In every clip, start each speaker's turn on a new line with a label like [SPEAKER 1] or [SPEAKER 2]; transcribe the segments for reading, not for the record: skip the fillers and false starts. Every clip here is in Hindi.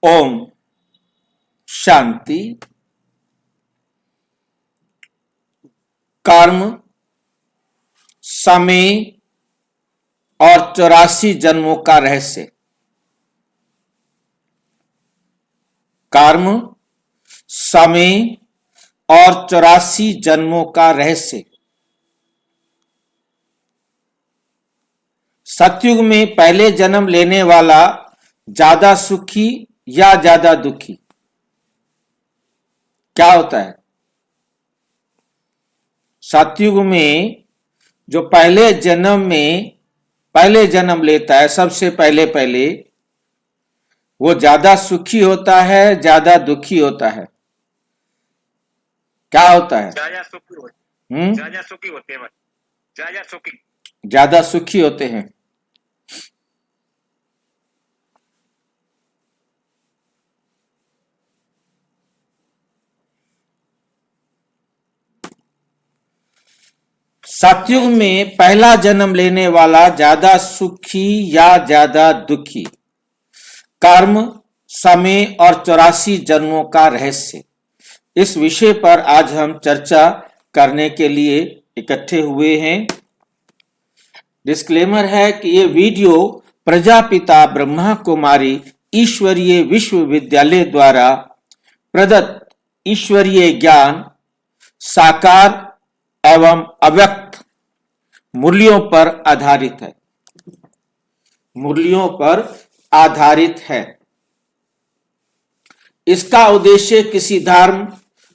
[SPEAKER 1] ओम शांति। कर्म, समय और 84 जन्मों का रहस्य। कर्म, समय और 84 जन्मों का रहस्य। सतयुग में पहले जन्म लेने वाला ज्यादा सुखी या ज्यादा दुखी क्या होता है? सतयुग में जो पहले जन्म लेता है, सबसे पहले वो ज्यादा सुखी होता है, ज्यादा दुखी होता है? क्या होता है?
[SPEAKER 2] ज्यादा सुखी होते ज्यादा सुखी होते हैं।
[SPEAKER 1] ज्यादा सुखी होते हैं। सतयुग में पहला जन्म लेने वाला ज्यादा सुखी या ज्यादा दुखी। कर्म, समय और 84 जन्मों का रहस्य। इस विषय पर आज हम चर्चा करने के लिए इकट्ठे हुए हैं। डिस्क्लेमर है कि ये वीडियो प्रजापिता ब्रह्मा कुमारी ईश्वरीय विश्वविद्यालय द्वारा प्रदत्त ईश्वरीय ज्ञान, साकार एवं अव्यक्त मूल्यों पर आधारित है। इसका उद्देश्य किसी धर्म,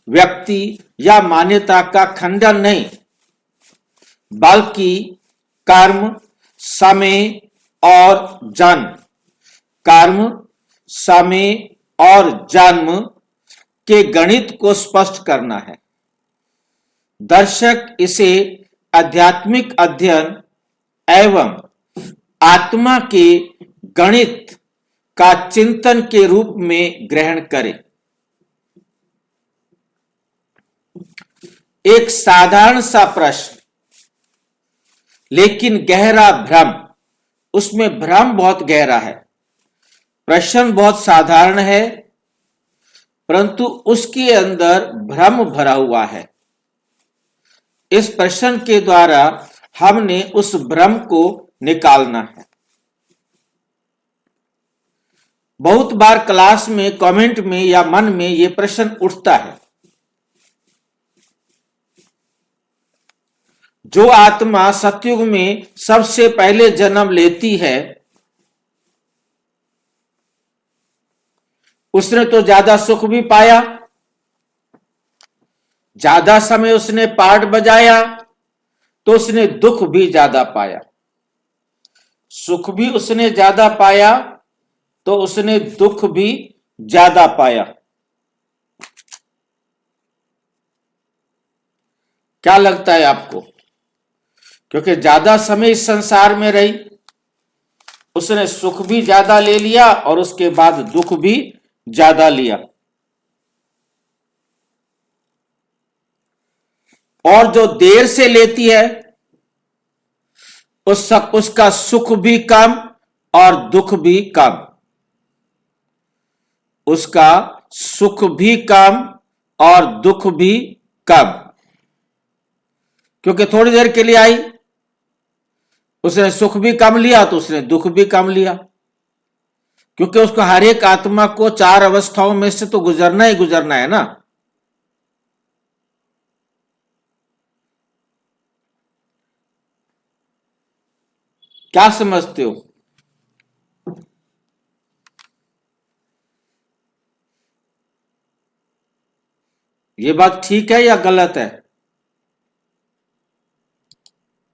[SPEAKER 1] व्यक्ति या मान्यता का खंडन नहीं, बल्कि कर्म, समय और जन्म के गणित को स्पष्ट करना है। दर्शक इसे आध्यात्मिक अध्ययन एवं आत्मा के गणित का चिंतन के रूप में ग्रहण करें। एक साधारण सा प्रश्न, लेकिन गहरा भ्रम। उसमें भ्रम बहुत गहरा है। प्रश्न बहुत साधारण है, परंतु उसके अंदर भ्रम भरा हुआ है। इस प्रश्न के द्वारा हमने उस भ्रम को निकालना है। बहुत बार क्लास में, कमेंट में या मन में यह प्रश्न उठता है, जो आत्मा सतयुग में सबसे पहले जन्म लेती है, उसने तो ज्यादा सुख भी पाया, ज्यादा समय उसने पाठ बजाया, तो उसने दुख भी ज्यादा पाया। सुख भी उसने ज्यादा पाया, तो उसने दुख भी ज्यादा पाया। क्या लगता है आपको? क्योंकि ज्यादा समय इस संसार में रही, उसने सुख भी ज्यादा ले लिया और उसके बाद दुख भी ज्यादा लिया। और जो देर से लेती है, उसका सुख भी कम और दुख भी कम। उसका सुख भी कम और दुख भी कम। क्योंकि थोड़ी देर के लिए आई, उसने सुख भी कम लिया तो उसने दुख भी कम लिया। क्योंकि उसको हर एक आत्मा को 4 अवस्थाओं में से तो गुजरना ही गुजरना है ना। क्या समझते हो? ये बात ठीक है या गलत है?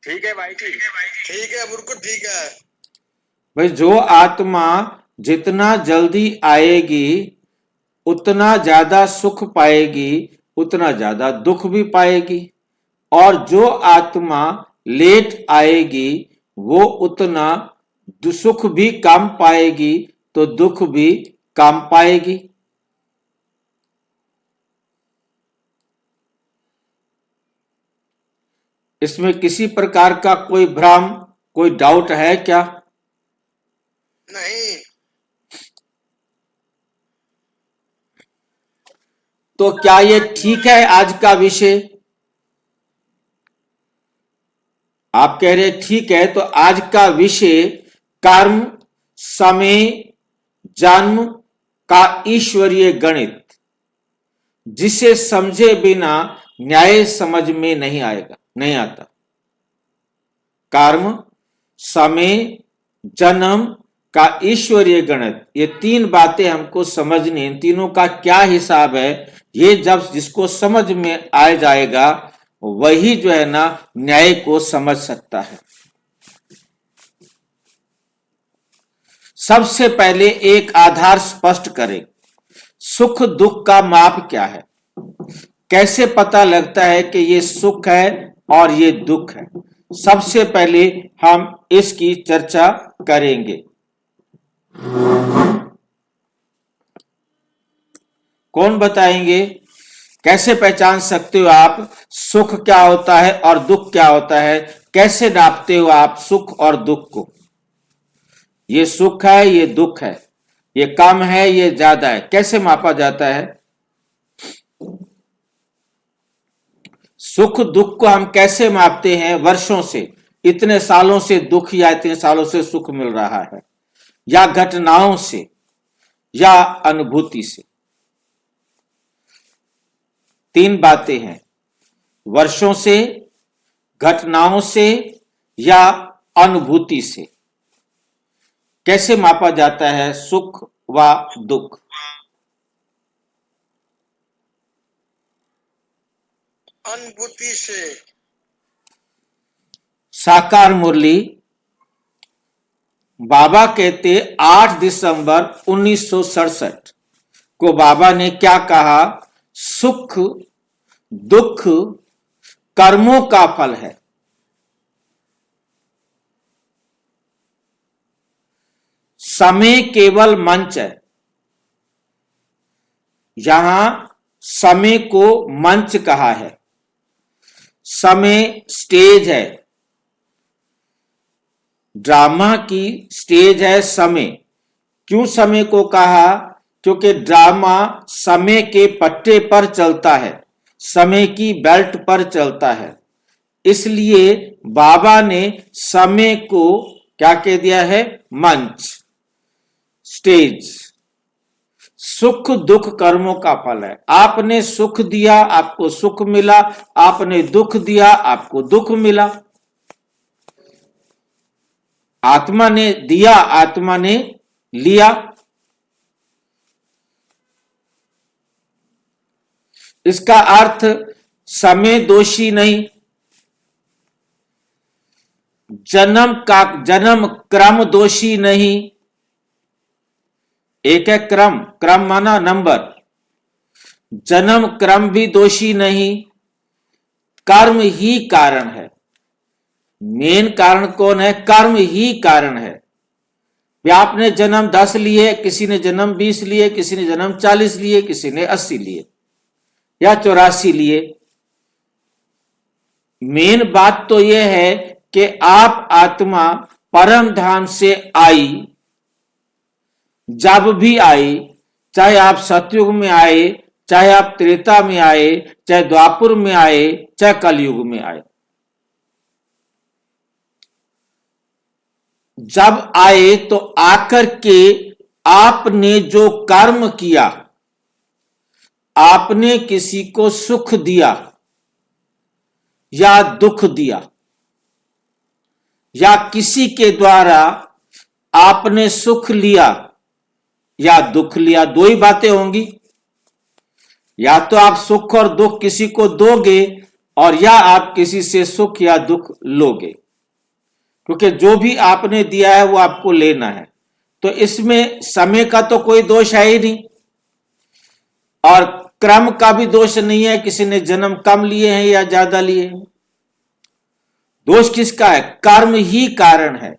[SPEAKER 2] ठीक है भाई, ठीक है, बिल्कुल ठीक है
[SPEAKER 1] भाई, जो आत्मा जितना जल्दी आएगी उतना ज्यादा सुख पाएगी, उतना ज्यादा दुख भी पाएगी। और जो आत्मा लेट आएगी वो उतना सुख भी कम पाएगी, तो दुख भी कम पाएगी। इसमें किसी प्रकार का कोई भ्रम, कोई डाउट है क्या?
[SPEAKER 2] नहीं।
[SPEAKER 1] तो क्या ये ठीक है आज का विषय? आप कह रहे ठीक है, तो आज का विषय कर्म, समय, जन्म का ईश्वरीय गणित, जिसे समझे बिना न्याय समझ में नहीं आएगा, नहीं आता। कर्म, समय, जन्म का ईश्वरीय गणित, ये तीन बातें हमको समझनी, इन तीनों का क्या हिसाब है, ये जब जिसको समझ में आ जाएगा वही जो है ना न्याय को समझ सकता है। सबसे पहले एक आधार स्पष्ट करें, सुख दुख का माप क्या है? कैसे पता लगता है कि ये सुख है और ये दुख है? सबसे पहले हम इसकी चर्चा करेंगे। कौन बताएंगे? कैसे पहचान सकते हो आप सुख क्या होता है और दुख क्या होता है? कैसे नापते हो आप सुख और दुख को? ये सुख है, ये दुख है, ये कम है, ये ज्यादा है, कैसे मापा जाता है? सुख दुख को हम कैसे मापते हैं? वर्षों से, इतने सालों से दुख या इतने सालों से सुख मिल रहा है, या घटनाओं से, या अनुभूति से। तीन बातें हैं, वर्षों से, घटनाओं से, या अनुभूति से। कैसे मापा जाता है सुख व दुख?
[SPEAKER 2] अनुभूति से।
[SPEAKER 1] साकार मुरली बाबा कहते 8 दिसंबर 1967 को बाबा ने क्या कहा? सुख दुख कर्मों का फल है। समय केवल मंच है। यहां समय को मंच कहा है, समय स्टेज है, ड्रामा की स्टेज है समय। क्यों समय को कहा? क्योंकि ड्रामा समय के पट्टे पर चलता है, समय की बेल्ट पर चलता है, इसलिए बाबा ने समय को क्या कह दिया है? मंच, स्टेज। सुख दुख कर्मों का फल है। आपने सुख दिया, आपको सुख मिला, आपने दुख दिया, आपको दुख मिला। आत्मा ने दिया, आत्मा ने लिया। इसका अर्थ समय दोषी नहीं, जन्म क्रम दोषी नहीं। एक है क्रम, क्रम माना नंबर, जन्म क्रम भी दोषी नहीं, कर्म ही कारण है। मेन कारण कौन है? कर्म ही कारण है। आपने जन्म 10 लिए, किसी ने जन्म 20 लिए, किसी ने जन्म 40 लिए, किसी ने 80 लिए या 84 लिए। मेन बात तो यह है कि आप आत्मा परम धाम से आई, जब भी आई, चाहे आप सतयुग में आए, चाहे आप त्रेता में आए, चाहे द्वापुर में आए, चाहे कलयुग में आए, जब आए तो आकर के आपने जो कर्म किया, आपने किसी को सुख दिया या दुख दिया, या किसी के द्वारा आपने सुख लिया या दुख लिया, दो ही बातें होंगी। या तो आप सुख और दुख किसी को दोगे, और या आप किसी से सुख या दुख लोगे, क्योंकि जो भी आपने दिया है वो आपको लेना है। तो इसमें समय का तो कोई दोष है ही नहीं, और क्रम का भी दोष नहीं है, किसी ने जन्म कम लिए हैं या ज्यादा लिए हैं। दोष किसका है? कर्म ही कारण है।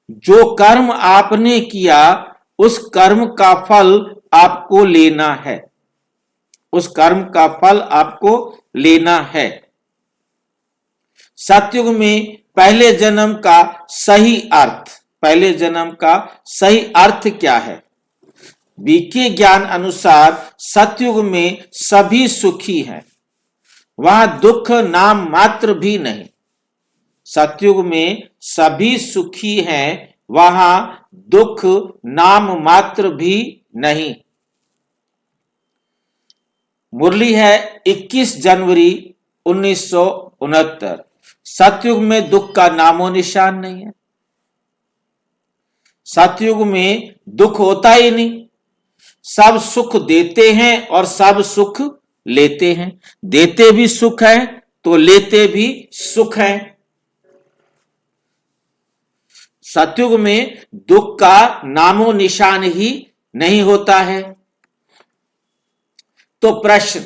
[SPEAKER 1] जो कर्म आपने किया उस कर्म का फल आपको लेना है, उस कर्म का फल आपको लेना है। सतयुग में पहले जन्म का सही अर्थ, पहले जन्म का सही अर्थ क्या है? बीके ज्ञान अनुसार सतयुग में सभी सुखी हैं, वहां दुख नाम मात्र भी नहीं। सतयुग में सभी सुखी हैं, वहां दुख नाम मात्र भी नहीं। मुरली है 21 जनवरी 1969। सतयुग में दुख का नामो निशान नहीं है। सतयुग में दुख होता ही नहीं। सब सुख देते हैं और सब सुख लेते हैं। देते भी सुख है तो लेते भी सुख है। सतयुग में दुख का नामो निशान ही नहीं होता है। तो प्रश्न,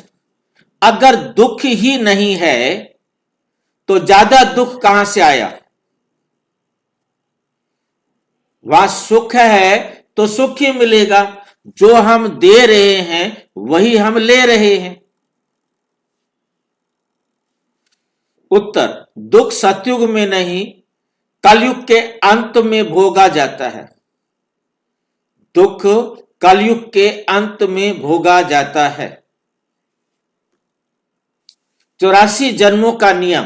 [SPEAKER 1] अगर दुख ही नहीं है तो ज्यादा दुख कहां से आया? वहां सुख है तो सुख ही मिलेगा। जो हम दे रहे हैं वही हम ले रहे हैं। उत्तर, दुख सतयुग में नहीं, कलयुग के अंत में भोगा जाता है। दुख कलयुग के अंत में भोगा जाता है। 84 जन्मों का नियम,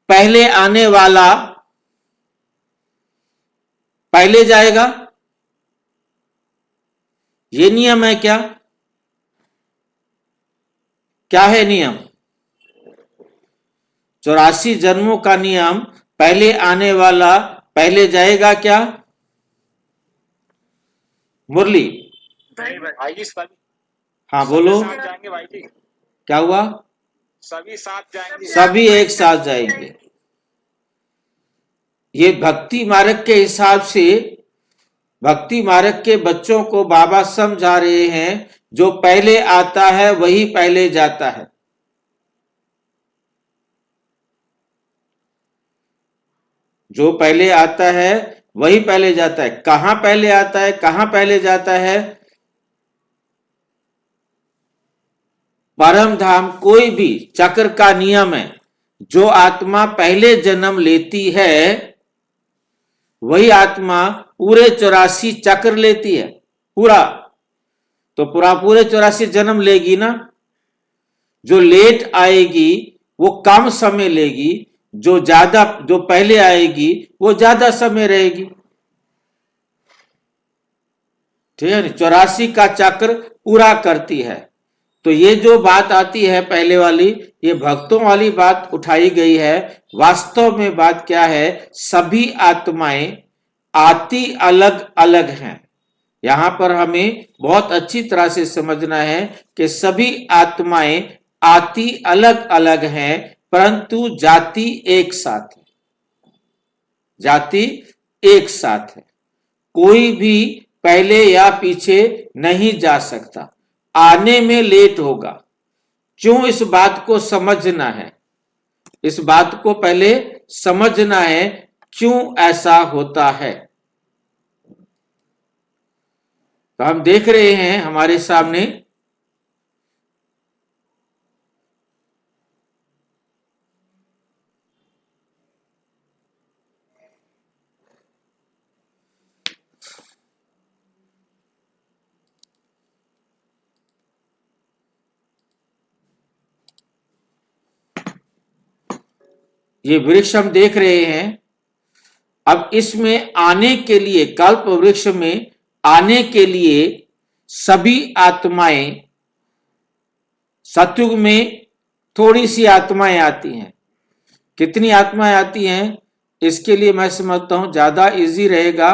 [SPEAKER 1] पहले आने वाला पहले जाएगा, ये नियम है क्या? क्या है नियम? 84 जन्मों का नियम, पहले आने वाला पहले जाएगा क्या? मुरली,
[SPEAKER 2] भाई जी सभी
[SPEAKER 1] हाँ बोलो,
[SPEAKER 2] साथ जाएंगे भाई जी।
[SPEAKER 1] क्या हुआ?
[SPEAKER 2] सभी साथ जाएंगे।
[SPEAKER 1] सभी एक साथ जाएंगे। ये भक्ति मार्ग के हिसाब से, भक्ति मार्ग के बच्चों को बाबा समझा रहे हैं, जो पहले आता है वही पहले जाता है। जो पहले आता है वही पहले जाता है। कहां पहले आता है, कहां पहले जाता है? परम धाम कोई भी चक्र का नियम है। जो आत्मा पहले जन्म लेती है वही आत्मा पूरे 84 चक्र लेती है। पूरा तो पूरे 84 जन्म लेगी ना। जो लेट आएगी वो कम समय लेगी, जो पहले आएगी वो ज्यादा समय रहेगी। ठीक है, 84 का चक्र पूरा करती है। तो ये जो बात आती है पहले वाली, ये भक्तों वाली बात उठाई गई है। वास्तव में बात क्या है? सभी आत्माएं आती अलग अलग हैं। यहां पर हमें बहुत अच्छी तरह से समझना है कि सभी आत्माएं आती अलग अलग हैं, परंतु जाति एक साथ है। जाति एक साथ है। कोई भी पहले या पीछे नहीं जा सकता। आने में लेट होगा। क्यों? इस बात को समझना है। इस बात को पहले समझना है, क्यों ऐसा होता है। तो हम देख रहे हैं हमारे सामने ये वृक्ष हम देख रहे हैं। अब इसमें आने के लिए, कल्प वृक्ष में आने के लिए सभी आत्माएं, सतयुग में थोड़ी सी आत्माएं आती हैं। कितनी आत्माएं आती हैं? इसके लिए मैं समझता हूं ज्यादा इजी रहेगा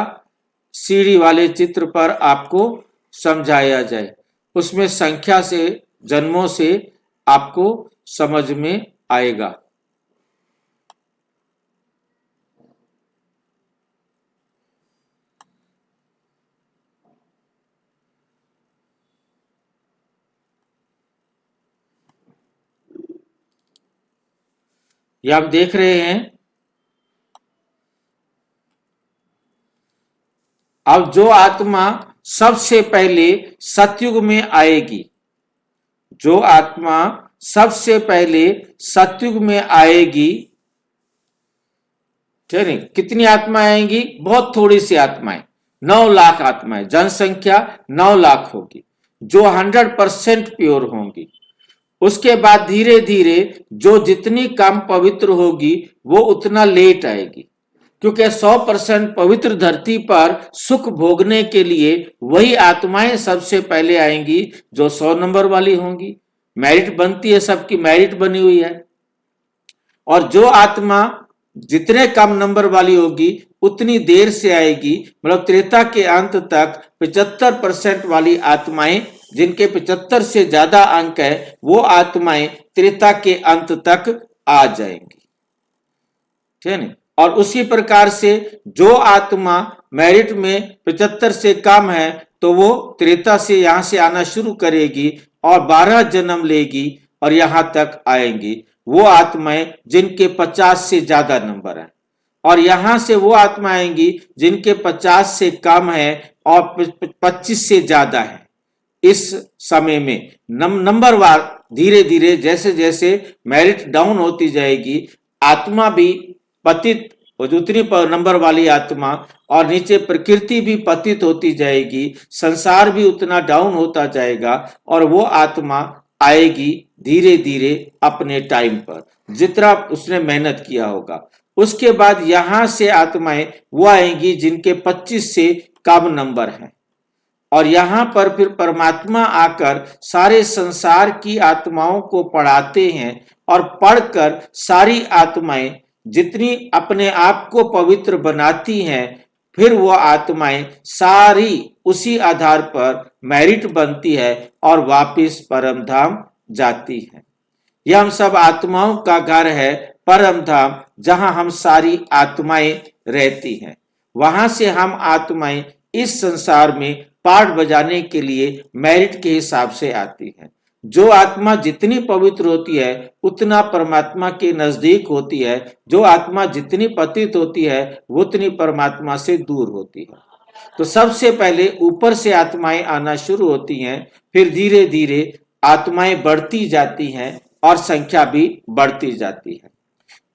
[SPEAKER 1] सीढ़ी वाले चित्र पर आपको समझाया जाए। उसमें संख्या से, जन्मों से आपको समझ में आएगा। ये आप देख रहे हैं। अब जो आत्मा सबसे पहले सतयुग में आएगी, जो आत्मा सबसे पहले सतयुग में आएगी, ठीक है, कितनी आत्माएं आएंगी? बहुत थोड़ी सी आत्माएं। 9 लाख आत्माएं, जनसंख्या 9 लाख होगी जो 100% प्योर होंगी। उसके बाद धीरे धीरे जो जितनी कम पवित्र होगी वो उतना लेट आएगी, क्योंकि 100% पवित्र धरती पर सुख भोगने के लिए वही आत्माएं सबसे पहले आएंगी जो 100 नंबर वाली होंगी। मेरिट बनती है, सबकी मेरिट बनी हुई है। और जो आत्मा जितने कम नंबर वाली होगी उतनी देर से आएगी, मतलब त्रेता के अंत तक 75% वाली आत्माएं, जिनके 75 से ज्यादा अंक है, वो आत्माएं त्रेता के अंत तक आ जाएंगी। ठीक है। और उसी प्रकार से जो आत्मा मेरिट में 75 से कम है तो वो त्रेता से यहां से आना शुरू करेगी और 12 जन्म लेगी और यहां तक आएंगी। वो आत्माएं जिनके 50 से ज्यादा नंबर है, और यहां से वो आत्मा आएंगी जिनके 50 से कम है और 25 से ज्यादा है। इस समय में नंबरवार धीरे धीरे जैसे जैसे मेरिट डाउन होती जाएगी, आत्मा भी पतित, उतनी नंबर वाली आत्मा, और नीचे प्रकृति भी पतित होती जाएगी, संसार भी उतना डाउन होता जाएगा, और वो आत्मा आएगी धीरे धीरे अपने टाइम पर, जितना उसने मेहनत किया होगा। उसके बाद यहां से आत्माएं वो आएंगी जिनके 25 से कम नंबर हैं, और यहां पर फिर परमात्मा आकर सारे संसार की आत्माओं को पढ़ाते हैं, और पढ़कर सारी आत्माएं जितनी अपने आप को पवित्र बनाती हैं, फिर वो आत्माएं सारी उसी आधार पर मेरिट बनती है और वापिस परम धाम जाती है। यह हम सब आत्माओं का घर है परम धाम, जहां हम सारी आत्माएं रहती हैं। वहां से हम आत्माएं इस संसार में पार्ट बजाने के लिए मेरिट के हिसाब से आती हैं। जो आत्मा जितनी पवित्र होती है उतना परमात्मा के नजदीक होती है, जो आत्मा जितनी पतित होती है वो उतनी परमात्मा से दूर होती है। तो सबसे पहले ऊपर से आत्माएं आना शुरू होती हैं, फिर धीरे धीरे आत्माएं बढ़ती जाती हैं और संख्या भी बढ़ती जाती है।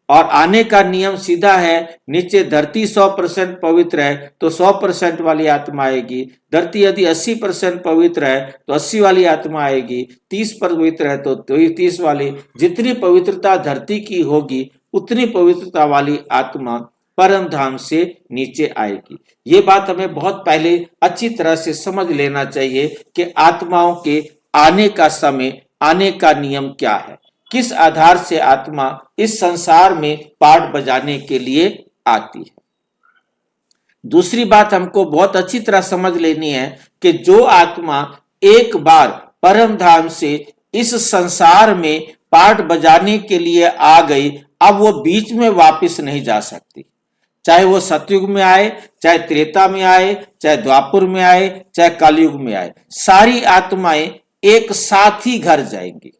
[SPEAKER 1] और आने का नियम सीधा है, नीचे धरती 100% पवित्र है तो 100% वाली आत्मा आएगी। धरती यदि 80% पवित्र है तो 80 वाली आत्मा आएगी। 30 पवित्र है तो 30 वाली। जितनी पवित्रता धरती की होगी उतनी पवित्रता वाली आत्मा परम धाम से नीचे आएगी। ये बात हमें बहुत पहले अच्छी तरह से समझ लेना चाहिए कि आत्माओं के आने का समय, आने का नियम क्या है, किस आधार से आत्मा इस संसार में पार्ट बजाने के लिए आती है। दूसरी बात हमको बहुत अच्छी तरह समझ लेनी है कि जो आत्मा एक बार परम धाम से इस संसार में पार्ट बजाने के लिए आ गई, अब वो बीच में वापस नहीं जा सकती। चाहे वो सतयुग में आए, चाहे त्रेता में आए, चाहे द्वापर में आए, चाहे कलयुग में आए, सारी आत्माएं एक साथ ही घर जाएंगी।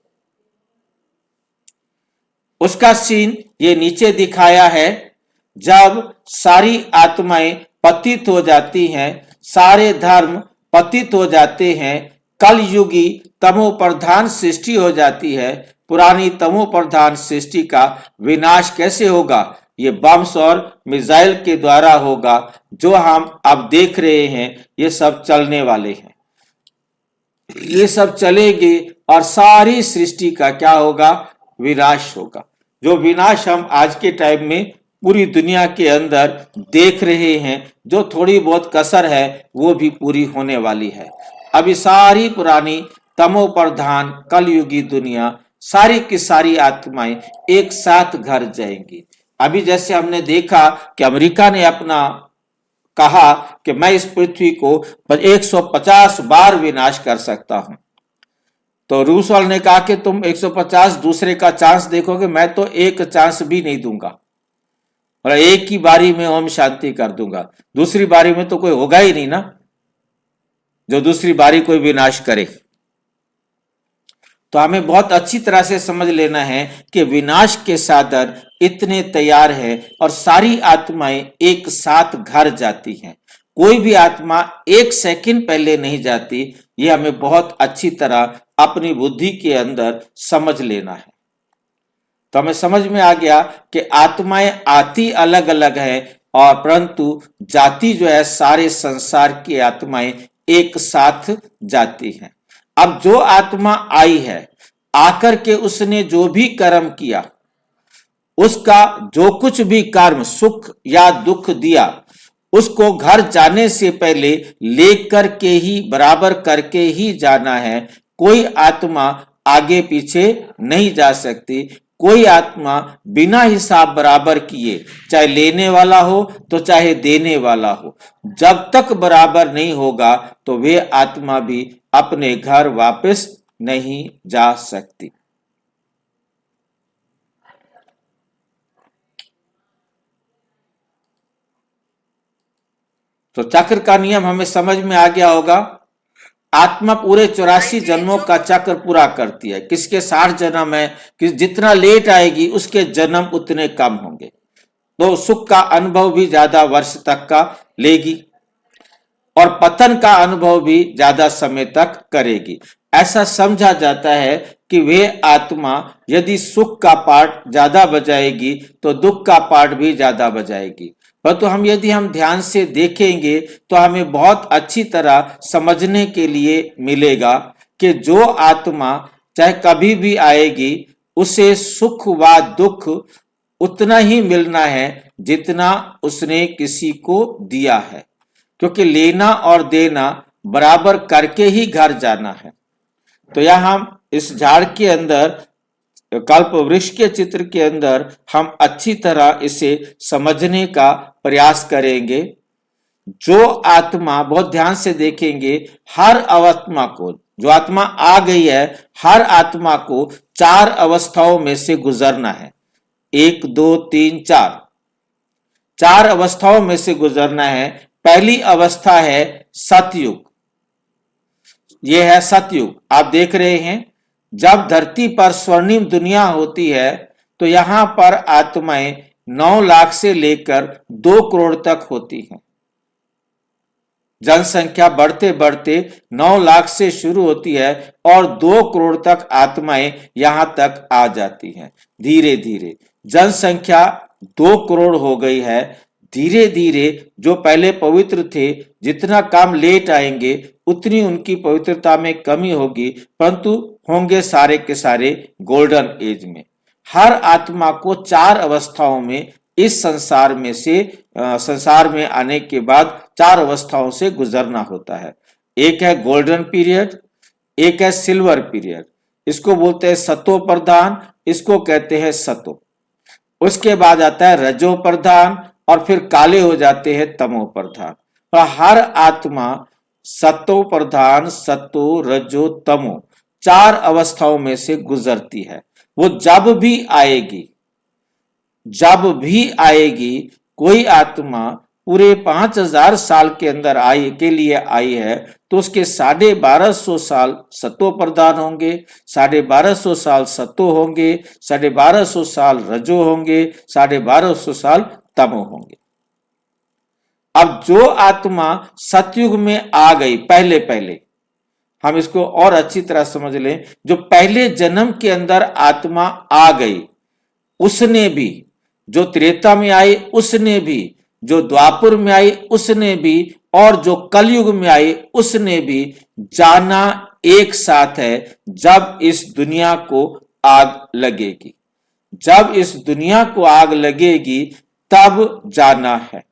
[SPEAKER 1] उसका सीन ये नीचे दिखाया है। जब सारी आत्माएं पतित हो जाती हैं, सारे धर्म पतित हो जाते हैं, कलयुगी तमो प्रधान सृष्टि हो जाती है। पुरानी तमो प्रधान सृष्टि का विनाश कैसे होगा? ये बम्स और मिसाइल के द्वारा होगा। जो हम अब देख रहे हैं ये सब चलने वाले हैं, ये सब चलेंगे और सारी सृष्टि का क्या होगा? विनाश होगा। जो विनाश हम आज के टाइम में पूरी दुनिया के अंदर देख रहे हैं, जो थोड़ी बहुत कसर है वो भी पूरी होने वाली है। अभी सारी पुरानी तमो प्रधान कलयुगी दुनिया, सारी की सारी आत्माएं एक साथ घर जाएंगी। अभी जैसे हमने देखा कि अमेरिका ने अपना कहा कि मैं इस पृथ्वी को 150 बार विनाश कर सकता हूं, तो रूस वाले ने कहा कि तुम 150 दूसरे का चांस देखोगे, मैं तो एक चांस भी नहीं दूंगा, और एक ही बारी में ओम शांति कर दूंगा। दूसरी बारी में तो कोई होगा ही नहीं ना, जो दूसरी बारी कोई विनाश करे। तो हमें बहुत अच्छी तरह से समझ लेना है कि विनाश के साधन इतने तैयार है और सारी आत्माएं एक साथ घर जाती हैं। कोई भी आत्मा एक सेकंड पहले नहीं जाती। ये हमें बहुत अच्छी तरह अपनी बुद्धि के अंदर समझ लेना है। तो हमें समझ में आ गया कि आत्माएं आती अलग अलग है, और परंतु जाति जो है सारे संसार की आत्माएं एक साथ जाती हैं। अब जो आत्मा आई है, आकर के उसने जो भी कर्म किया, उसका जो कुछ भी कर्म सुख या दुख दिया, उसको घर जाने से पहले लेकर के ही बराबर करके ही जाना है। कोई आत्मा आगे पीछे नहीं जा सकती। कोई आत्मा बिना हिसाब बराबर किए, चाहे लेने वाला हो तो चाहे देने वाला हो, जब तक बराबर नहीं होगा तो वे आत्मा भी अपने घर वापस नहीं जा सकती। तो चक्र का नियम हमें समझ में आ गया होगा। आत्मा पूरे 84 जन्मों का चक्र पूरा करती है। किसके 60 जन्म है, कि जितना लेट आएगी उसके जन्म उतने कम होंगे, तो सुख का अनुभव भी ज्यादा वर्ष तक का लेगी और पतन का अनुभव भी ज्यादा समय तक करेगी। ऐसा समझा जाता है कि वे आत्मा यदि सुख का पार्ट ज्यादा बजाएगी तो दुख का पार्ट भी ज्यादा बजाएगी। परंतु यदि हम ध्यान से देखेंगे तो हमें बहुत अच्छी तरह समझने के लिए मिलेगा कि जो आत्मा चाहे कभी भी आएगी, उसे सुख व दुख उतना ही मिलना है जितना उसने किसी को दिया है, क्योंकि लेना और देना बराबर करके ही घर जाना है। तो यहां हम इस झाड़ के अंदर, कल्प वृक्ष के चित्र के अंदर हम अच्छी तरह इसे समझने का प्रयास करेंगे। जो आत्मा, बहुत ध्यान से देखेंगे, हर आत्मा को, जो आत्मा आ गई है, हर आत्मा को 4 अवस्थाओं में से गुजरना है। 1 2 3 4, 4 अवस्थाओं में से गुजरना है। पहली अवस्था है सतयुग। यह है सतयुग। आप देख रहे हैं, जब धरती पर स्वर्णिम दुनिया होती है तो यहां पर आत्माएं 9 लाख से लेकर 2 करोड़ तक होती हैं। जनसंख्या बढ़ते बढ़ते 9 लाख से शुरू होती है और 2 करोड़ तक आत्माएं यहां तक आ जाती हैं। धीरे धीरे जनसंख्या 2 करोड़ हो गई है। धीरे धीरे जो पहले पवित्र थे, जितना काम लेट आएंगे उतनी उनकी पवित्रता में कमी होगी, परंतु होंगे सारे के सारे गोल्डन एज में। हर आत्मा को 4 अवस्थाओं में इस संसार में से संसार में आने के बाद 4 अवस्थाओं से गुजरना होता है। एक है गोल्डन पीरियड, एक है सिल्वर पीरियड, इसको बोलते हैं सतो प्रधान, इसको कहते हैं सतो। उसके बाद आता है रजो प्रधान और फिर काले हो जाते हैं तमो प्रधान। और हर आत्मा सतो प्रधान, सतो, रजो, तमो 4 अवस्थाओं में से गुजरती है। वो जब भी आएगी, कोई आत्मा पूरे 5000 साल के अंदर के लिए आई है, तो उसके 1250 साल सतो प्रधान होंगे, 1250 साल सतो होंगे, 1250 साल रजो होंगे, 1250 साल तमो होंगे। अब जो आत्मा सतयुग में आ गई, पहले हम इसको और अच्छी तरह समझ लें, जो पहले जन्म के अंदर आत्मा आ गई, उसने भी, जो त्रेता में आई उसने भी, जो द्वापर में आई उसने भी, और जो कलयुग में आई उसने भी जाना एक साथ है, जब इस दुनिया को आग लगेगी। जब इस दुनिया को आग लगेगी तब जाना है।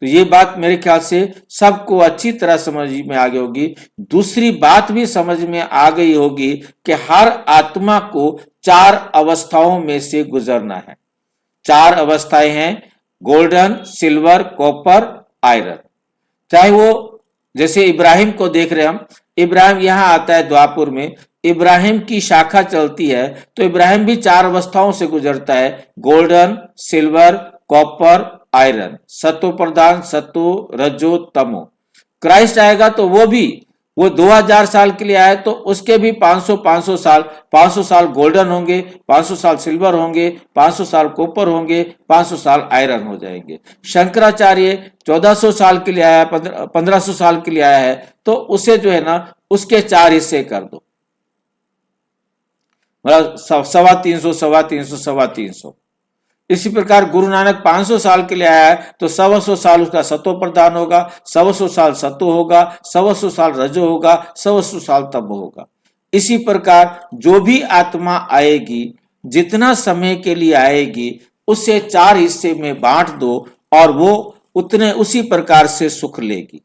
[SPEAKER 1] तो ये बात मेरे ख्याल से सबको अच्छी तरह समझ में आ गई होगी। दूसरी बात भी समझ में आ गई होगी कि हर आत्मा को 4 अवस्थाओं में से गुजरना है। 4 अवस्थाएं हैं, गोल्डन, सिल्वर, कॉपर, आयरन। चाहे वो, जैसे इब्राहिम को देख रहे हम, इब्राहिम यहां आता है द्वापर में, इब्राहिम की शाखा चलती है तो इब्राहिम भी 4 अवस्थाओं से गुजरता है, गोल्डन, सिल्वर, कॉपर, आयरन, सतो प्रधान, सतो, रजो, तमो। क्राइस्ट आएगा तो वो 2000 साल के लिए आए, तो उसके भी 500 साल गोल्डन होंगे, 500 साल सिल्वर होंगे, 500 साल कॉपर होंगे, 500 साल आयरन हो जाएंगे। शंकराचार्य 1400 साल के लिए आया, 1500 साल के लिए आया है, तो उसे जो है ना, उसके 4 हिस्से कर दो, मतलब 350, 350, 350। इसी प्रकार गुरु नानक 500 साल के लिए आया है तो 125 साल उसका सतो प्रधान होगा, 125 साल सतो होगा, 125 साल रजो होगा, 125 साल तप होगा। इसी प्रकार जो भी आत्मा आएगी, जितना समय के लिए आएगी, उसे 4 हिस्से में बांट दो और वो उतने उसी प्रकार से सुख लेगी।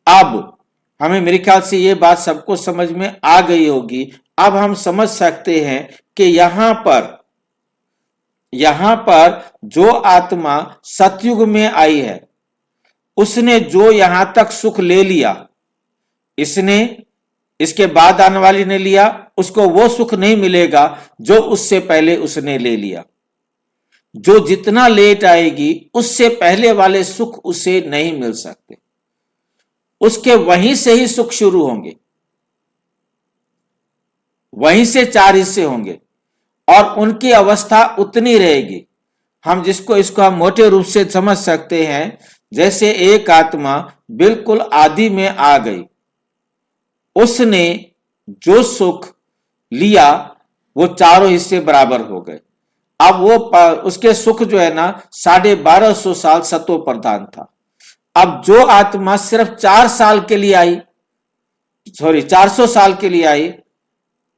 [SPEAKER 1] अब हमें मेरे ख्याल से ये बात सबको समझ में आ गई होगी। अब हम समझ सकते हैं कि यहां पर जो आत्मा सतयुग में आई है, उसने जो यहां तक सुख ले लिया, इसने इसके बाद आने वाली ने लिया, उसको वो सुख नहीं मिलेगा जो उससे पहले उसने ले लिया। जो जितना लेट आएगी, उससे पहले वाले सुख उसे नहीं मिल सकते, उसके वहीं से ही सुख शुरू होंगे, वहीं से 4 हिस्से होंगे और उनकी अवस्था उतनी रहेगी। हम इसको हम मोटे रूप से समझ सकते हैं, जैसे एक आत्मा बिल्कुल आदि में आ गई, उसने जो सुख लिया वो चारों हिस्से बराबर हो गए। अब वो उसके सुख जो है ना 1250 साल सतो प्रधान था। अब जो आत्मा सिर्फ 4 साल के लिए आई, 400 साल के लिए आई,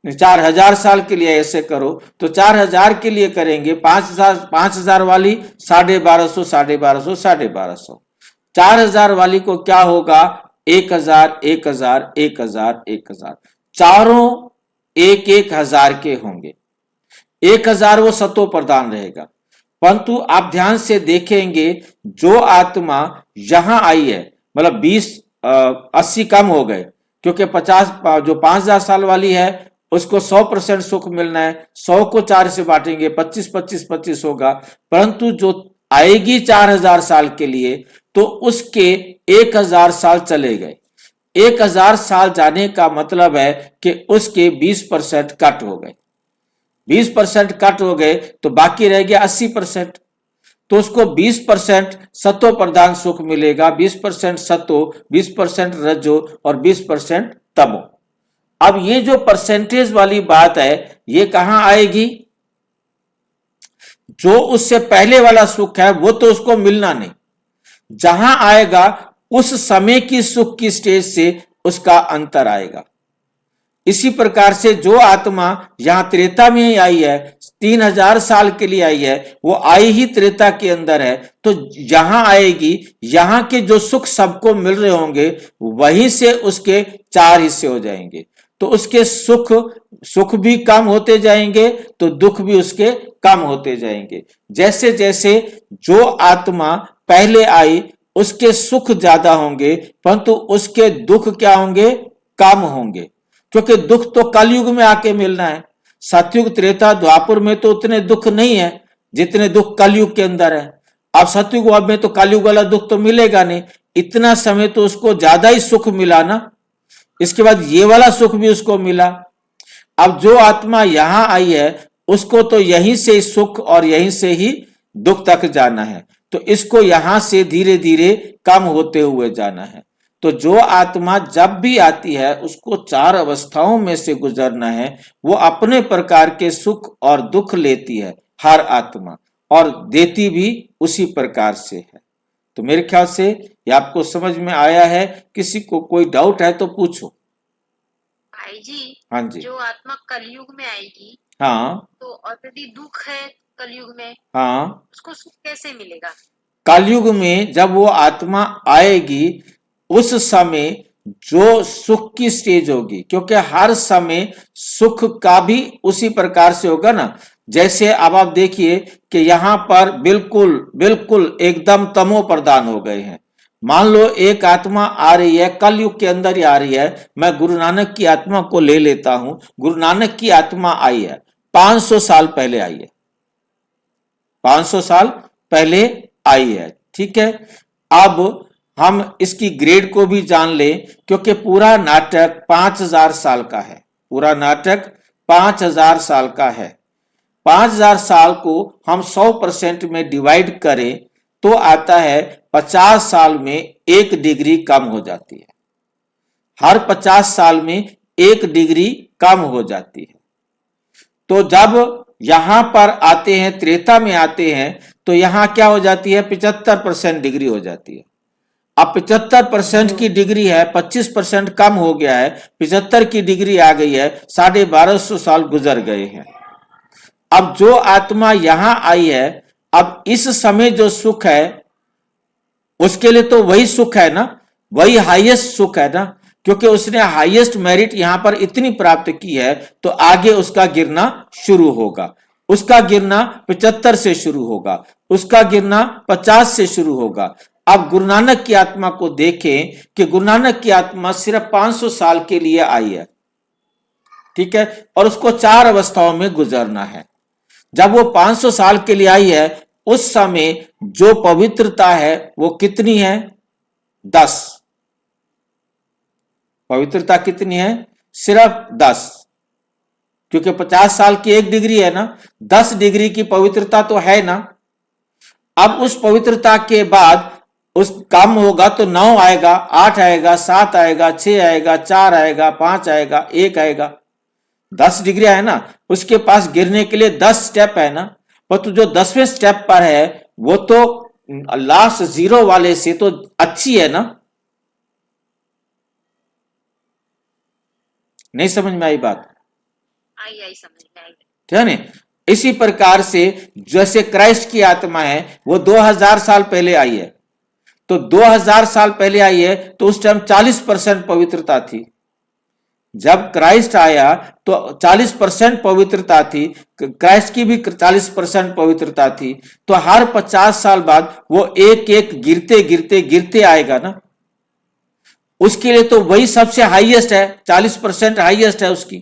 [SPEAKER 1] 4000 साल के लिए ऐसे करो तो 4000 के लिए करेंगे 5000 वाली 1250, 1250, 1250। 4000 वाली को क्या होगा? 1000, 1000, 1000, 1000, चारों 1000 के होंगे। 1000 वो सतो प्रधान रहेगा। परंतु आप ध्यान से देखेंगे, जो आत्मा यहां आई है, मतलब 80 कम हो गए, क्योंकि 50 जो 5000 साल वाली है उसको 100% सुख मिलना है, 100 को 4 से बांटेंगे 25 25 25 होगा। परंतु जो आएगी 4000 साल के लिए, तो उसके 1000 साल चले गए। 1000 साल जाने का मतलब है कि उसके 20% कट हो गए। 20% कट हो गए तो बाकी रह गया 80%। तो उसको 20% सतो प्रधान सुख मिलेगा, 20% सतो, 20% रजो और 20% तमो। अब ये जो परसेंटेज वाली बात है, ये कहां आएगी? जो उससे पहले वाला सुख है वो तो उसको मिलना नहीं, जहां आएगा उस समय की सुख की स्टेज से उसका अंतर आएगा। इसी प्रकार से जो आत्मा यहां त्रेता में ही आई है, 3000 साल के लिए आई है, वो आई ही त्रेता के अंदर है, तो यहां आएगी, यहां के जो सुख सबको मिल रहे होंगे वहीं से उसके 4 हिस्से हो जाएंगे। तो उसके सुख भी कम होते जाएंगे तो दुख भी उसके कम होते जाएंगे। जैसे जैसे जो आत्मा पहले आई उसके सुख ज्यादा होंगे, परंतु उसके दुख क्या होंगे? कम होंगे, क्योंकि दुख तो कलयुग में आके मिलना है। सतयुग, त्रेता, द्वापर में तो उतने दुख नहीं है जितने दुख कलयुग के अंदर है। अब सतयुग में तो कलयुग वाला दुख तो मिलेगा नहीं, इतना समय तो उसको ज्यादा ही सुख मिला ना, इसके बाद ये वाला सुख भी उसको मिला। अब जो आत्मा यहां आई है उसको तो यहीं से सुख और यहीं से ही दुख तक जाना है, तो इसको यहां से धीरे धीरे कम होते हुए जाना है। तो जो आत्मा जब भी आती है उसको 4 अवस्थाओं में से गुजरना है। वो अपने प्रकार के सुख और दुख लेती है हर आत्मा, और देती भी उसी प्रकार से है। तो मेरे ख्याल से ये आपको समझ में आया है। किसी को कोई डाउट है तो पूछो।
[SPEAKER 3] भाई जी,
[SPEAKER 1] हाँ जी।
[SPEAKER 3] जो आत्मा कलयुग में आएगी,
[SPEAKER 1] हाँ
[SPEAKER 3] तो ऑलरेडी दुख है कलयुग में,
[SPEAKER 1] हाँ।
[SPEAKER 3] उसको सुख कैसे मिलेगा?
[SPEAKER 1] कलयुग में जब वो आत्मा आएगी उस समय जो सुख की स्टेज होगी, क्योंकि हर समय सुख का भी उसी प्रकार से होगा ना। जैसे अब आप देखिए कि यहां पर बिल्कुल बिल्कुल एकदम तमो प्रधान हो गए हैं। मान लो एक आत्मा आ रही है, कलयुग के अंदर ही आ रही है। मैं गुरु नानक की आत्मा को ले लेता हूं। गुरु नानक की आत्मा आई है, 500 साल पहले आई है, 500 साल पहले आई है, ठीक है। अब हम इसकी ग्रेड को भी जान लें, क्योंकि पूरा नाटक 5000 साल का है। पूरा नाटक 5000 साल का है। 5000 साल को हम 100% में डिवाइड करें तो आता है 50 साल में 1 डिग्री कम हो जाती है। हर 50 साल में 1 डिग्री कम हो जाती है। तो जब यहां पर आते हैं, त्रेता में आते हैं, तो यहां क्या हो जाती है, 75% डिग्री हो जाती है। अब 75% की डिग्री है, 25% कम हो गया है, 75 की डिग्री आ गई है, 1250 साल गुजर गए हैं। अब जो आत्मा यहां आई है, अब इस समय जो सुख है उसके लिए तो वही सुख है ना, वही हाईएस्ट सुख है ना, क्योंकि उसने हाईएस्ट मेरिट यहां पर इतनी प्राप्त की है, तो आगे उसका गिरना शुरू होगा। उसका गिरना 75 से शुरू होगा, उसका गिरना 50 से शुरू होगा। अब गुरु नानक की आत्मा को देखें कि गुरु नानक की आत्मा सिर्फ 500 साल के लिए आई है, ठीक है, और उसको 4 अवस्थाओं में गुजरना है। जब वो 500 साल के लिए आई है, उस समय जो पवित्रता है वो कितनी है, 10। पवित्रता कितनी है, सिर्फ 10, क्योंकि 50 साल की 1 डिग्री है ना, 10 डिग्री की पवित्रता तो है ना। अब उस पवित्रता के बाद उस कम होगा तो 9 आएगा, 8 आएगा, 7 आएगा, 6 आएगा, 4 आएगा, 5 आएगा, 1 आएगा, 10 डिग्री है ना। उसके पास गिरने के लिए 10 स्टेप है ना, पर तो जो 10वें स्टेप पर है वो तो लास्ट 0 वाले से तो अच्छी है ना। नहीं समझ में आई बात?
[SPEAKER 3] आई समझ में आई।
[SPEAKER 1] ठीक है ना। इसी प्रकार से जैसे क्राइस्ट की आत्मा है वो 2000 साल पहले आई है, तो 2000 साल पहले आई है तो उस टाइम 40% पवित्रता थी। जब क्राइस्ट आया तो 40% पवित्रता थी, क्राइस्ट की भी 40% पवित्रता थी, तो हर 50 साल बाद वो एक एक गिरते गिरते गिरते आएगा ना। उसके लिए तो वही सबसे हाईएस्ट है, 40% हाईएस्ट है उसकी।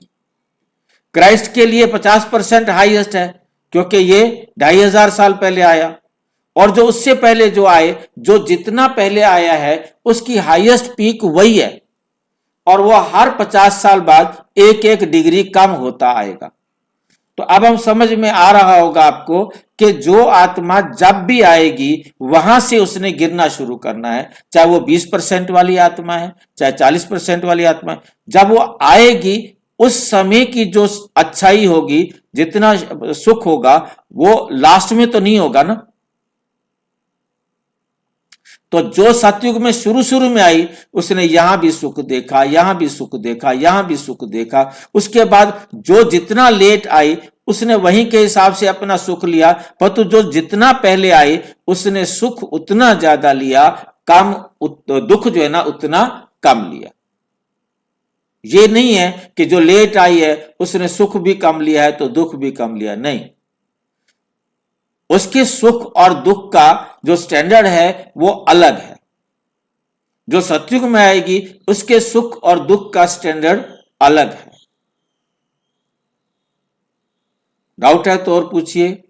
[SPEAKER 1] क्राइस्ट के लिए 50% हाईएस्ट है, क्योंकि ये 2500 साल पहले आया। और जो उससे पहले जो आए, जो जितना पहले आया है उसकी हाईएस्ट पीक वही है, और वो हर 50 साल बाद एक एक डिग्री कम होता आएगा। तो अब हम समझ में आ रहा होगा आपको कि जो आत्मा जब भी आएगी वहां से उसने गिरना शुरू करना है, चाहे वो 20% वाली आत्मा है, चाहे 40% वाली आत्मा है। जब वो आएगी उस समय की जो अच्छाई होगी, जितना सुख होगा, वो लास्ट में तो नहीं होगा ना। तो जो सतयुग में शुरू शुरू में आई उसने यहां भी सुख देखा, यहां भी सुख देखा, यहां भी सुख देखा। उसके बाद जो जितना लेट आई उसने वहीं के हिसाब से अपना सुख लिया, परंतु जो जितना पहले आई उसने सुख उतना ज्यादा लिया, कम दुख जो है ना उतना कम लिया। ये नहीं है कि जो लेट आई है उसने सुख भी कम लिया है तो दुख भी कम लिया, नहीं। उसके सुख और दुख का जो स्टैंडर्ड है वो अलग है। जो सतयुग में आएगी उसके सुख और दुख का स्टैंडर्ड अलग है। डाउट है तो और पूछिए।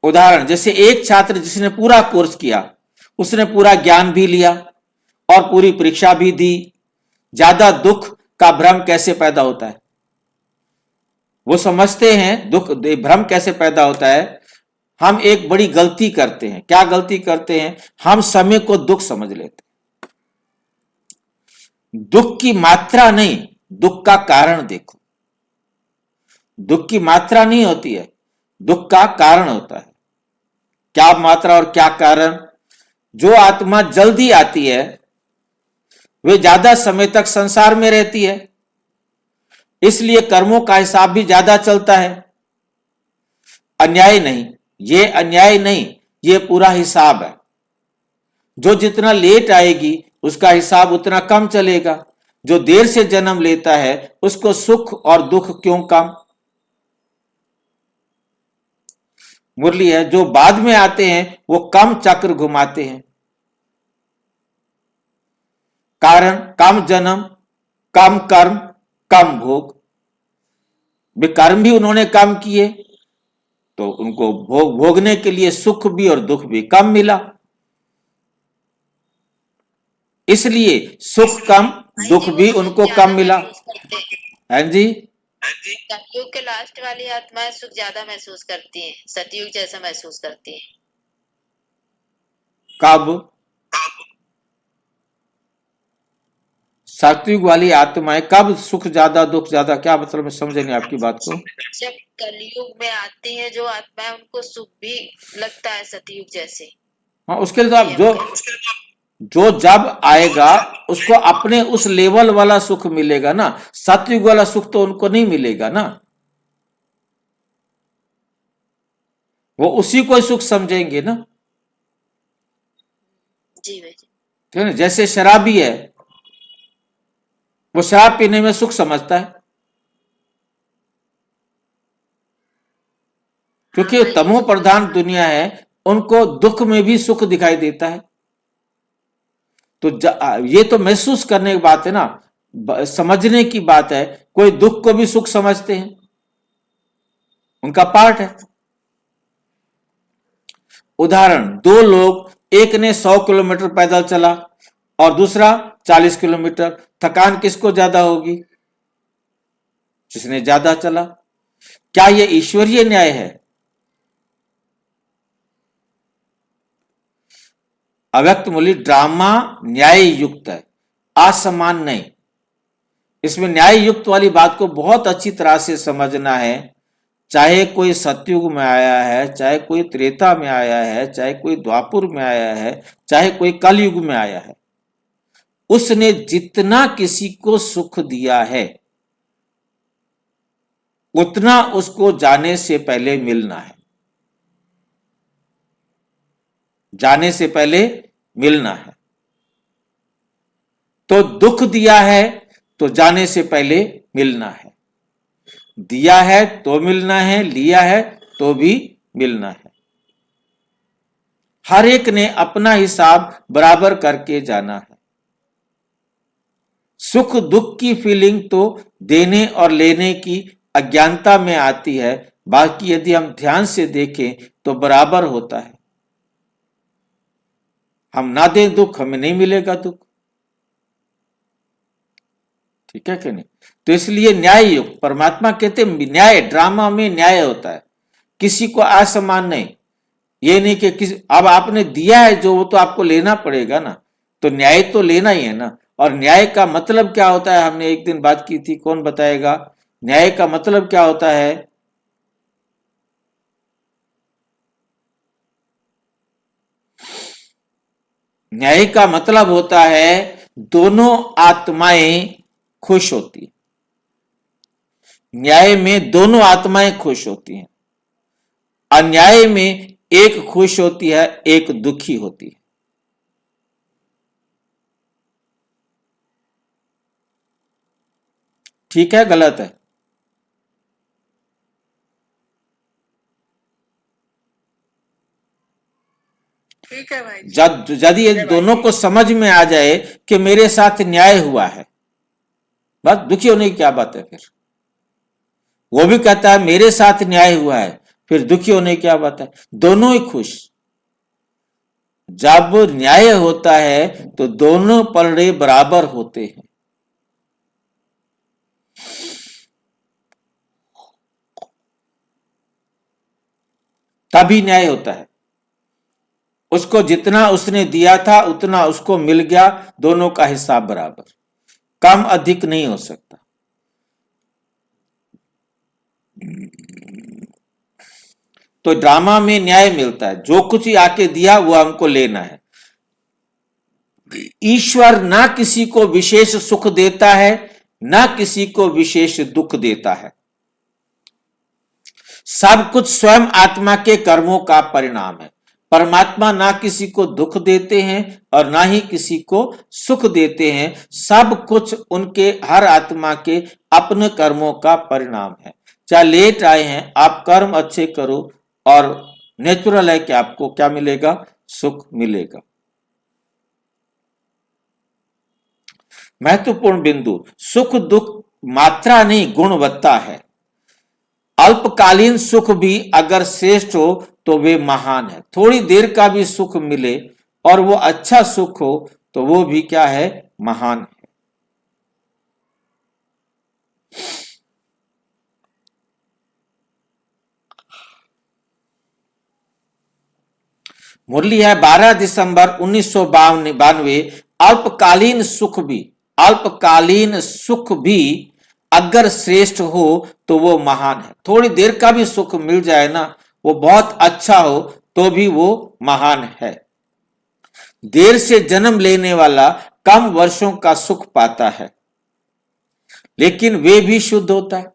[SPEAKER 1] उदाहरण, जैसे एक छात्र जिसने पूरा कोर्स किया, उसने पूरा ज्ञान भी लिया और पूरी परीक्षा भी दी, ज्यादा दुख का भ्रम कैसे पैदा होता है? वो समझते हैं दुख भ्रम कैसे पैदा होता है। हम एक बड़ी गलती करते हैं। क्या गलती करते हैं? हम समय को दुख समझ लेते हैं। दुख की मात्रा नहीं, दुख का कारण देखो। दुख की मात्रा नहीं होती है, दुख का कारण होता है। क्या मात्रा और क्या कारण? जो आत्मा जल्दी आती है वे ज्यादा समय तक संसार में रहती है, इसलिए कर्मों का हिसाब भी ज्यादा चलता है। अन्याय नहीं, ये अन्याय नहीं, ये पूरा हिसाब है। जो जितना लेट आएगी उसका हिसाब उतना कम चलेगा। जो देर से जन्म लेता है उसको सुख और दुख क्यों कम? मुरली है, जो बाद में आते हैं वो कम चक्र घुमाते हैं। कारण कम जन्म, कम कर्म, कम भोग। कर्म भी उन्होंने कम किए तो उनको भोगने के लिए सुख भी और दुख भी कम मिला, इसलिए सुख कम दुख भी उनको कम मिला। हाँ जी,
[SPEAKER 4] कलयुग के लास्ट वाली आत्माएं सुख ज्यादा महसूस करती हैं, सतयुग जैसा महसूस करती हैं।
[SPEAKER 1] कब? सात्विक वाली आत्माएं कब सुख ज्यादा दुख ज्यादा, क्या मतलब, मैं समझ नहीं आपकी बात को।
[SPEAKER 4] जब कलयुग में आती है जो आत्माएं उनको सुख भी लगता है सतयुग जैसे।
[SPEAKER 1] हाँ, उसके लिए तो आप
[SPEAKER 4] ये
[SPEAKER 1] जो
[SPEAKER 4] हम
[SPEAKER 1] जो जब आएगा उसको अपने उस लेवल वाला सुख मिलेगा ना, सात्विक वाला सुख तो उनको नहीं मिलेगा ना, वो उसी को सुख समझेंगे ना।
[SPEAKER 4] जी भाई जी।
[SPEAKER 1] ठीक है ना, जैसे शराबी है वो शराब पीने में सुख समझता है, क्योंकि
[SPEAKER 4] हाँ,
[SPEAKER 1] तमो प्रधान दुनिया है, उनको दुख में भी सुख दिखाई देता है। तो ये तो महसूस करने की बात है ना, समझने की बात है। कोई दुख को भी सुख समझते हैं, उनका पार्ट है। उदाहरण, दो लोग, एक ने 100 किलोमीटर पैदल चला और दूसरा 40 किलोमीटर, थकान किसको ज्यादा होगी? जिसने ज्यादा चला। क्या यह ईश्वरीय न्याय है? अव्यक्त मूल्य ड्रामा न्याय युक्त है, असमान नहीं। इसमें न्याय युक्त वाली बात को बहुत अच्छी तरह से समझना है। चाहे कोई सतयुग में आया है, चाहे कोई त्रेता में आया है, चाहे कोई द्वापुर में आया है, चाहे कोई कलयुग में आया है, उसने जितना किसी को सुख दिया है उतना उसको जाने से पहले मिलना है। जाने से पहले मिलना है। तो दुख दिया है तो जाने से पहले मिलना है। दिया है तो मिलना है, लिया है तो भी मिलना है। हर एक ने अपना हिसाब बराबर करके जाना है। सुख दुख की फीलिंग तो देने और लेने की अज्ञानता में आती है, बाकी यदि हम ध्यान से देखें तो बराबर होता है। हम ना दें दुख, हमें नहीं मिलेगा दुख। ठीक है कि नहीं? तो इसलिए न्याय युक्त, परमात्मा कहते न्याय, ड्रामा में न्याय होता है, किसी को असमान नहीं। ये नहीं कि किसी, अब आपने दिया है जो, वो तो आपको लेना पड़ेगा ना, तो न्याय तो लेना ही है ना। और न्याय का मतलब क्या होता है, हमने एक दिन बात की थी, कौन बताएगा? न्याय का मतलब क्या होता है? न्याय का मतलब होता है दोनों आत्माएं खुश होती है। न्याय में दोनों आत्माएं खुश होती हैं। अन्याय में एक खुश होती है, एक दुखी होती है। ठीक है, गलत है?
[SPEAKER 4] ठीक है भाई जी।
[SPEAKER 1] यदि ये दोनों को समझ में आ जाए कि मेरे साथ न्याय हुआ है, बस दुखी होने की क्या बात है फिर? वो भी कहता है मेरे साथ न्याय हुआ है, फिर दुखी होने की क्या बात है? दोनों ही खुश। जब न्याय होता है तो दोनों पलड़े बराबर होते हैं। तभी न्याय होता है। उसको जितना उसने दिया था उतना उसको मिल गया, दोनों का हिसाब बराबर, कम अधिक नहीं हो सकता। तो ड्रामा में न्याय मिलता है, जो कुछ ही आके दिया वो हमको लेना है। ईश्वर ना किसी को विशेष सुख देता है, ना किसी को विशेष दुख देता है। सब कुछ स्वयं आत्मा के कर्मों का परिणाम है। परमात्मा ना किसी को दुख देते हैं और ना ही किसी को सुख देते हैं। सब कुछ उनके, हर आत्मा के अपने कर्मों का परिणाम है। चाहे लेट आए हैं, आप कर्म अच्छे करो और नेचुरल है कि आपको क्या मिलेगा? सुख मिलेगा। महत्वपूर्ण बिंदु, सुख दुख मात्रा नहीं गुणवत्ता है। अल्पकालीन सुख भी अगर श्रेष्ठ हो तो वे महान है। थोड़ी देर का भी सुख मिले और वो अच्छा सुख हो तो वो भी क्या है? महान है। मुरली है 12 दिसंबर 1992। अल्पकालीन सुख भी अल्पकालीन सुख भी अगर श्रेष्ठ हो तो वो महान है। थोड़ी देर का भी सुख मिल जाए ना, वो बहुत अच्छा हो तो भी वो महान है। देर से जन्म लेने वाला कम वर्षों का सुख पाता है, लेकिन वे भी शुद्ध होता है।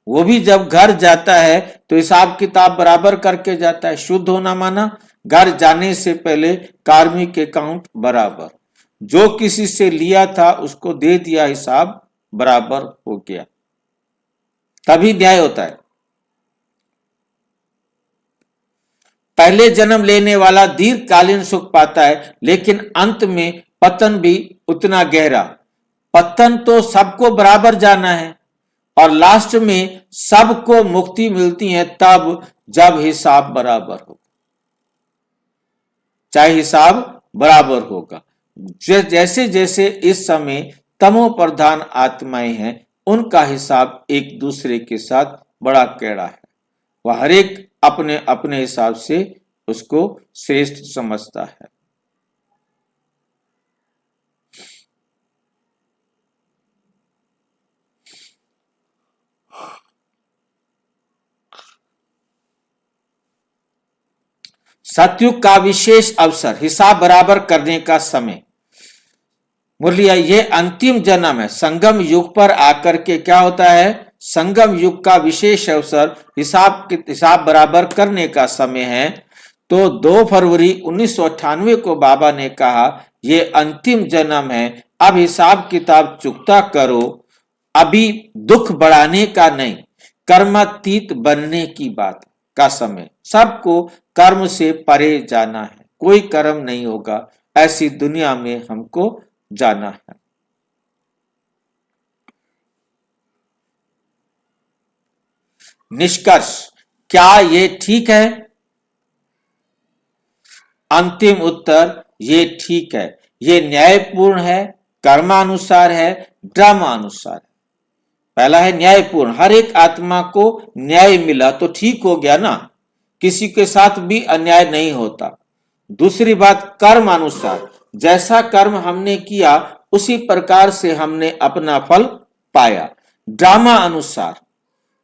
[SPEAKER 1] वो भी जब घर जाता है तो हिसाब किताब बराबर करके जाता है। शुद्ध होना माना घर जाने से पहले कार्मिक अकाउंट बराबर, जो किसी से लिया था उसको दे दिया, हिसाब बराबर हो गया, तभी न्याय होता है। पहले जन्म लेने वाला दीर्घकालीन सुख पाता है, लेकिन अंत में पतन भी उतना गहरा। पतन तो सबको बराबर जाना है, और लास्ट में सबको मुक्ति मिलती है तब जब हिसाब बराबर होगा। चाहे हिसाब बराबर होगा। जैसे जैसे इस समय तमो प्रधान आत्माएं हैं, उनका हिसाब एक दूसरे के साथ बड़ा कैड़ा है। वह हर एक अपने अपने हिसाब से उसको श्रेष्ठ समझता है। सतयुग का विशेष अवसर, हिसाब बराबर करने का समय। मुरलिया, ये अंतिम जन्म है। संगम युग पर आकर के क्या होता है? संगम युग का विशेष अवसर हिसाब बराबर करने का समय है। तो 2 फरवरी 1998 को बाबा ने कहा ये अंतिम जन्म है, अब हिसाब किताब चुकता करो। अभी दुख बढ़ाने का नहीं, कर्मातीत बनने की बात का समय। सबको कर्म से परे जाना है, कोई कर्म नहीं होगा, ऐसी दुनिया में हमको जाना है। निष्कर्ष, क्या ये ठीक है? अंतिम उत्तर, ये ठीक है। ये न्यायपूर्ण है, कर्मानुसार है, ड्रामानुसार है। पहला है न्यायपूर्ण, हर एक आत्मा को न्याय मिला तो ठीक हो गया ना, किसी के साथ भी अन्याय नहीं होता। दूसरी बात कर्मानुसार, जैसा कर्म हमने किया उसी प्रकार से हमने अपना फल पाया। ड्रामा अनुसार,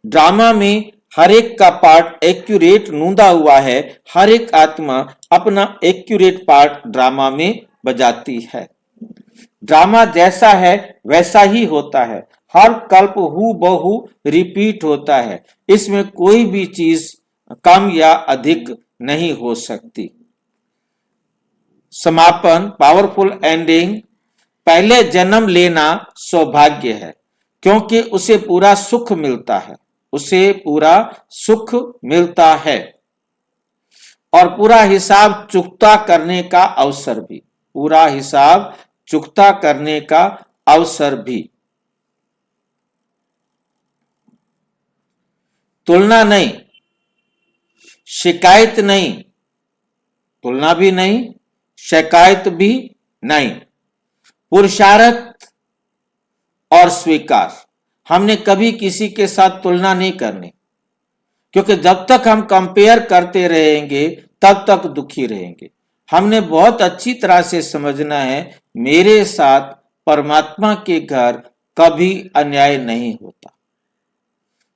[SPEAKER 1] ड्रामा में हर एक का पार्ट एक्यूरेट नूंदा हुआ है, हर एक आत्मा अपना एक्यूरेट पार्ट ड्रामा में बजाती है। ड्रामा जैसा है वैसा ही होता है, हर कल्प हू बहु रिपीट होता है, इसमें कोई भी चीज कम या अधिक नहीं हो सकती। समापन, पावरफुल एंडिंग। पहले जन्म लेना सौभाग्य है, क्योंकि उसे पूरा सुख मिलता है, उसे पूरा सुख मिलता है, और पूरा हिसाब चुकता करने का अवसर भी, पूरा हिसाब चुकता करने का अवसर भी। तुलना नहीं, शिकायत नहीं, तुलना भी नहीं, शिकायत भी नहीं, पुरुषार्थ और स्वीकार। हमने कभी किसी के साथ तुलना नहीं करनी, क्योंकि जब तक हम कंपेयर करते रहेंगे तब तक दुखी रहेंगे। हमने बहुत अच्छी तरह से समझना है, मेरे साथ परमात्मा के घर कभी अन्याय नहीं होता।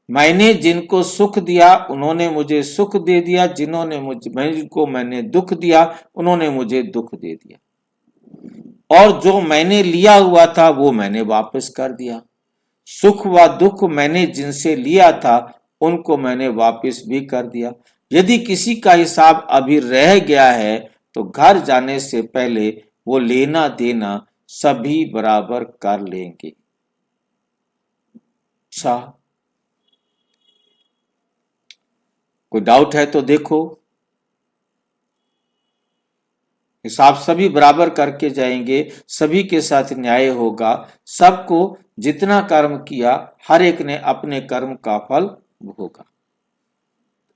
[SPEAKER 1] मैंने जिनको सुख दिया उन्होंने मुझे सुख दे दिया, जिनको मैंने दुख दिया उन्होंने मुझे दुख दे दिया, और जो मैंने लिया हुआ था वो मैंने वापस कर दिया। सुख व दुख मैंने जिनसे लिया था उनको मैंने वापस भी कर दिया। यदि किसी का हिसाब अभी रह गया है तो घर जाने से पहले वो लेना देना सभी बराबर कर लेंगे। अच्छा, कोई डाउट है तो देखो। हिसाब सभी बराबर करके जाएंगे, सभी के साथ न्याय होगा। सबको जितना कर्म किया हर एक ने अपने कर्म का फल भोगा,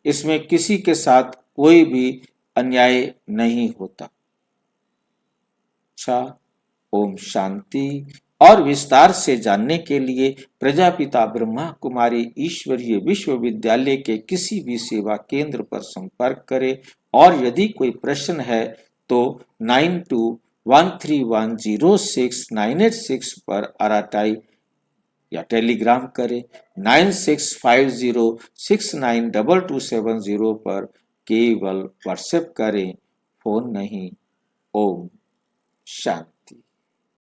[SPEAKER 1] इसमें किसी के साथ कोई भी अन्याय नहीं होता। अच्छा, ओम शांति। और विस्तार से जानने के लिए प्रजापिता ब्रह्मा कुमारी ईश्वरीय विश्वविद्यालय के किसी भी सेवा केंद्र पर संपर्क करें, और यदि कोई प्रश्न है तो 92 13106986 पर आरटीआई या टेलीग्राम करें। 9650692270 पर केवल व्हाट्सएप करें, फोन नहीं। ओम शांति।